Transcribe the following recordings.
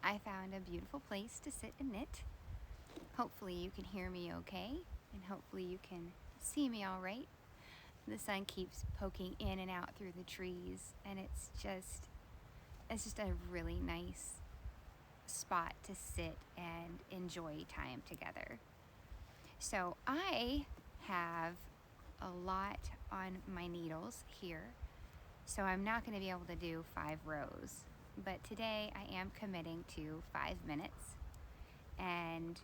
I found a beautiful place to sit and knit. Hopefully you can hear me okay, and hopefully you can see me all right. The sun keeps poking in and out through the trees, and it's just a really nice spot to sit and enjoy time together. So I have a lot on my needles here, so I'm not going to be able to do 5 rows, but today I am committing to 5 minutes, and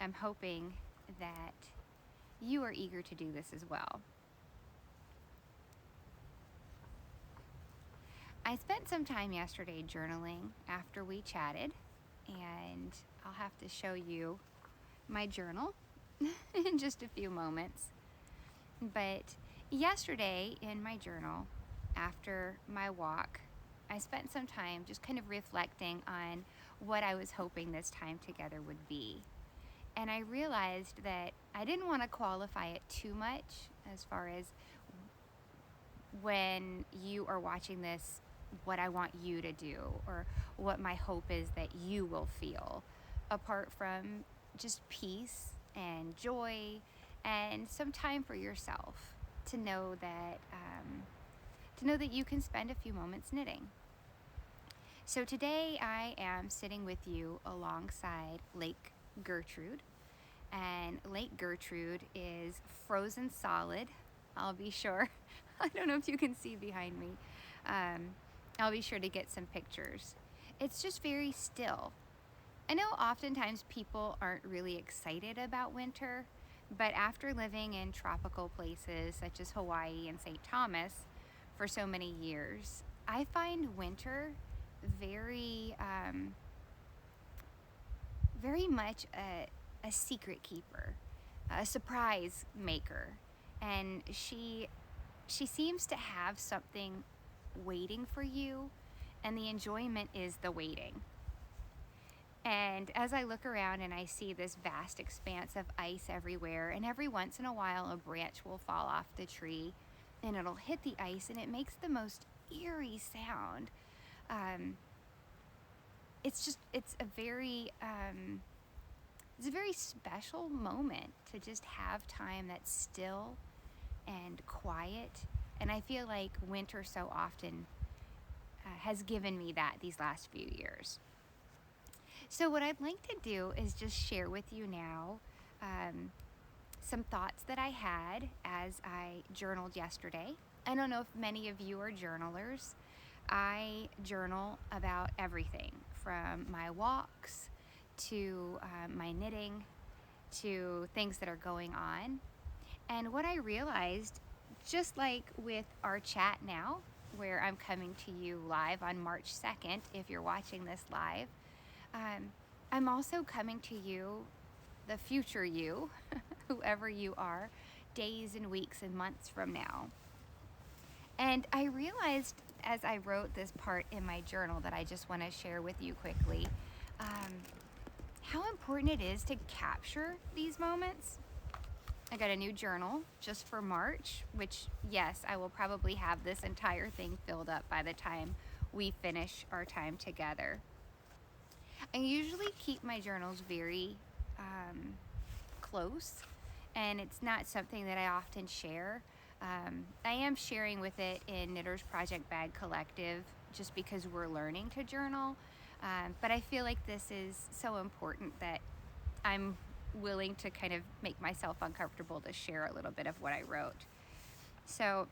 I'm hoping that you are eager to do this as well. I spent some time yesterday journaling after we chatted, and I'll have to show you my journal in just a few moments. But yesterday in my journal, after my walk, I spent some time just kind of reflecting on what I was hoping this time together would be. And I realized that I didn't want to qualify it too much as far as when you are watching this, what I want you to do or what my hope is that you will feel, apart from just peace and joy and some time for yourself to know that you can spend a few moments knitting. So today I am sitting with you alongside Lake Gertrude, and Lake Gertrude is frozen solid. I'll be sure. I don't know if you can see behind me. I'll be sure to get some pictures. It's just very still. I know oftentimes people aren't really excited about winter, but after living in tropical places such as Hawaii and St. Thomas for so many years, I find winter very much a secret keeper, a surprise maker, and she seems to have something waiting for you, and the enjoyment is the waiting. And as I look around and I see this vast expanse of ice everywhere, and every once in a while a branch will fall off the tree and it'll hit the ice and it makes the most eerie sound. It's a very special moment to just have time that's still and quiet. And I feel like winter so often has given me that these last few years. So what I'd like to do is just share with you now some thoughts that I had as I journaled yesterday. I don't know if many of you are journalers. I journal about everything from my walks to my knitting to things that are going on. And what I realized, just like with our chat now, where I'm coming to you live on March 2nd, if you're watching this live, I'm also coming to you, the future you, whoever you are, days and weeks and months from now. And I realized as I wrote this part in my journal that I just want to share with you quickly, how important it is to capture these moments. I got a new journal just for March, which, yes, I will probably have this entire thing filled up by the time we finish our time together. I usually keep my journals very close, and it's not something that I often share. I am sharing with it in Knitter's Project Bag Collective just because we're learning to journal, but I feel like this is so important that I'm willing to kind of make myself uncomfortable to share a little bit of what I wrote. So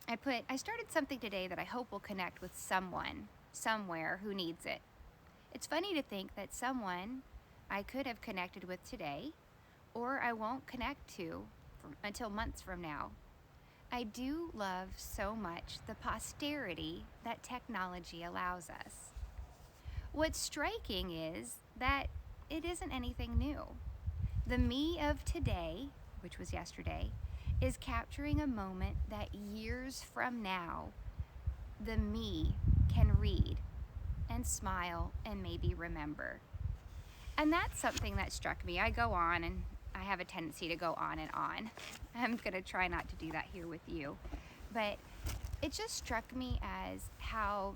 I started something today that I hope will connect with someone somewhere who needs it. It's funny to think that someone I could have connected with today, or I won't connect to until months from now. I do love so much the posterity that technology allows us. What's striking is that it isn't anything new. The me of today, which was yesterday, is capturing a moment that years from now, the me can read and smile and maybe remember. And that's something that struck me. I go on, and I have a tendency to go on and on. I'm going to try not to do that here with you. But it just struck me as how,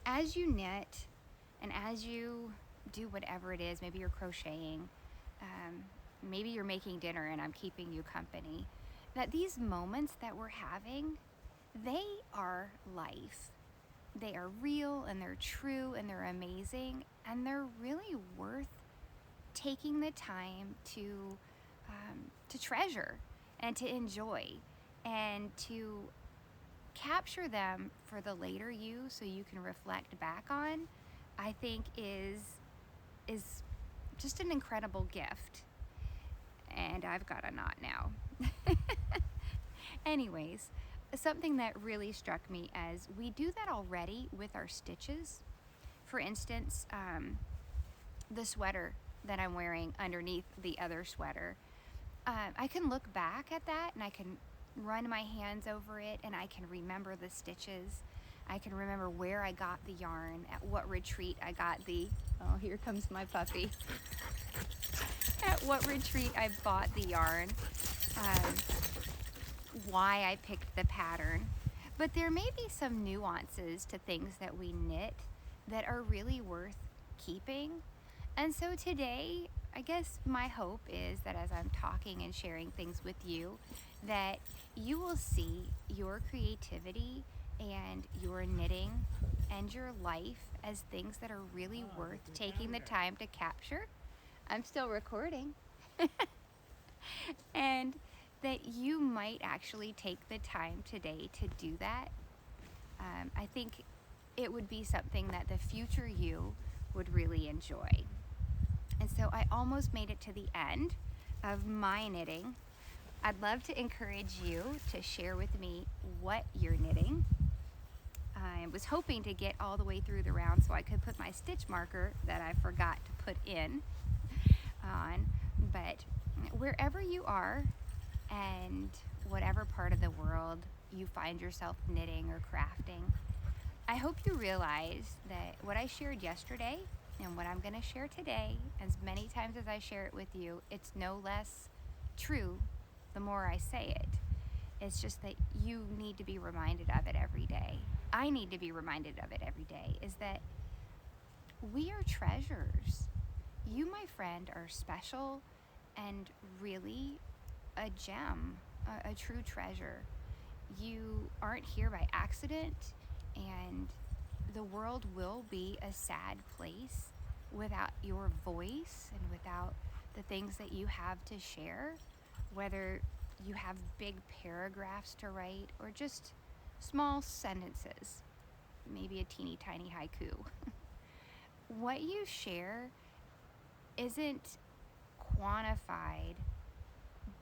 as you knit, And as you do whatever it is, maybe you're crocheting, maybe you're making dinner and I'm keeping you company, that these moments that we're having, they are life. They are real and they're true and they're amazing, and they're really worth taking the time to treasure and to enjoy and to capture them for the later you, so you can reflect back on. I think is just an incredible gift. And I've got a knot now. Anyways, something that really struck me as we do that already with our stitches. For instance, the sweater that I'm wearing underneath the other sweater, I can look back at that and I can run my hands over it and I can remember the stitches. I can remember where I got the yarn, at what retreat I got oh, here comes my puppy. At what retreat I bought the yarn, why I picked the pattern. But there may be some nuances to things that we knit that are really worth keeping. And so today, I guess my hope is that as I'm talking and sharing things with you, that you will see your creativity and your knitting and your life as things that are really worth taking the time to capture. I'm still recording. And that you might actually take the time today to do that. I think it would be something that the future you would really enjoy. And so I almost made it to the end of my knitting. I'd love to encourage you to share with me what you're knitting. I was hoping to get all the way through the round so I could put my stitch marker that I forgot to put in on. But wherever you are and whatever part of the world you find yourself knitting or crafting, I hope you realize that what I shared yesterday and what I'm going to share today, as many times as I share it with you, it's no less true the more I say it. It's just that you need to be reminded of it every day. I need to be reminded of it every day, is that we are treasures. You, my friend, are special and really a gem, a true treasure. You aren't here by accident, and the world will be a sad place without your voice and without the things that you have to share, whether you have big paragraphs to write or just small sentences, maybe a teeny tiny haiku. What you share isn't quantified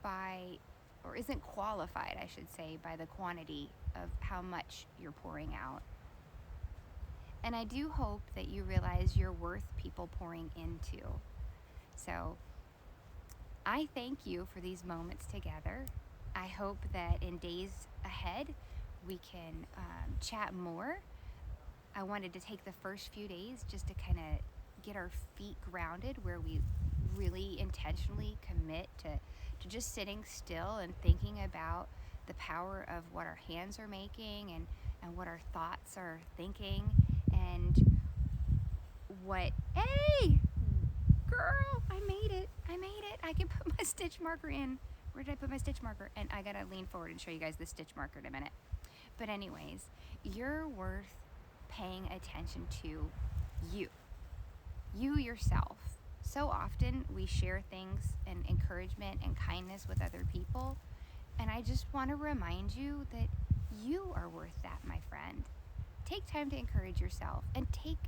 by, or isn't qualified, I should say, by the quantity of how much you're pouring out. And I do hope that you realize you're worth people pouring into. So I thank you for these moments together. I hope that in days ahead we can chat more. I wanted to take the first few days just to kind of get our feet grounded, where we really intentionally commit to just sitting still and thinking about the power of what our hands are making and what our thoughts are thinking, and what, hey, girl, I made it. I can put my stitch marker in. Where did I put my stitch marker? And I gotta lean forward and show you guys the stitch marker in a minute. But anyways, you're worth paying attention to you yourself. So often we share things and encouragement and kindness with other people, and I just want to remind you that you are worth that, my friend. Take time to encourage yourself, and take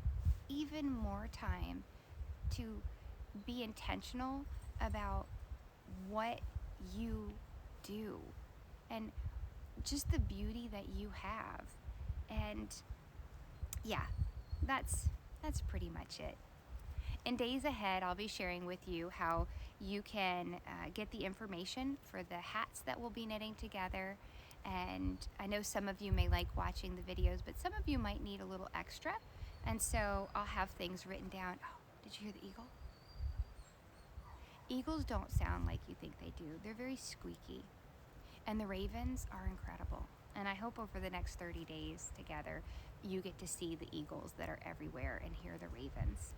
even more time to be intentional about what you do and just the beauty that you have. And yeah, that's pretty much it. In days ahead, I'll be sharing with you how you can get the information for the hats that we'll be knitting together. And I know some of you may like watching the videos, but some of you might need a little extra. And so I'll have things written down. Oh, did you hear the eagle? Eagles don't sound like you think they do. They're very squeaky. And the ravens are incredible. And I hope over the next 30 days together, you get to see the eagles that are everywhere and hear the ravens.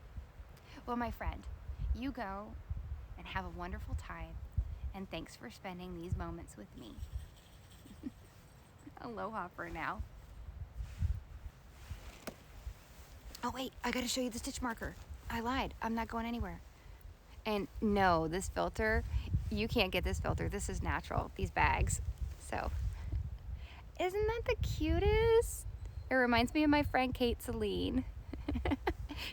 Well, my friend, you go and have a wonderful time. And thanks for spending these moments with me. Aloha for now. Oh, wait, I gotta show you the stitch marker. I lied. I'm not going anywhere. And no, this filter, you can't get this filter. This is natural, these bags. So, isn't that the cutest? It reminds me of my friend Kate Celine.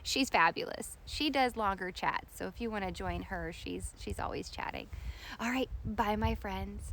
She's fabulous. She does longer chats, so if you want to join her, she's always chatting. All right, bye, my friends.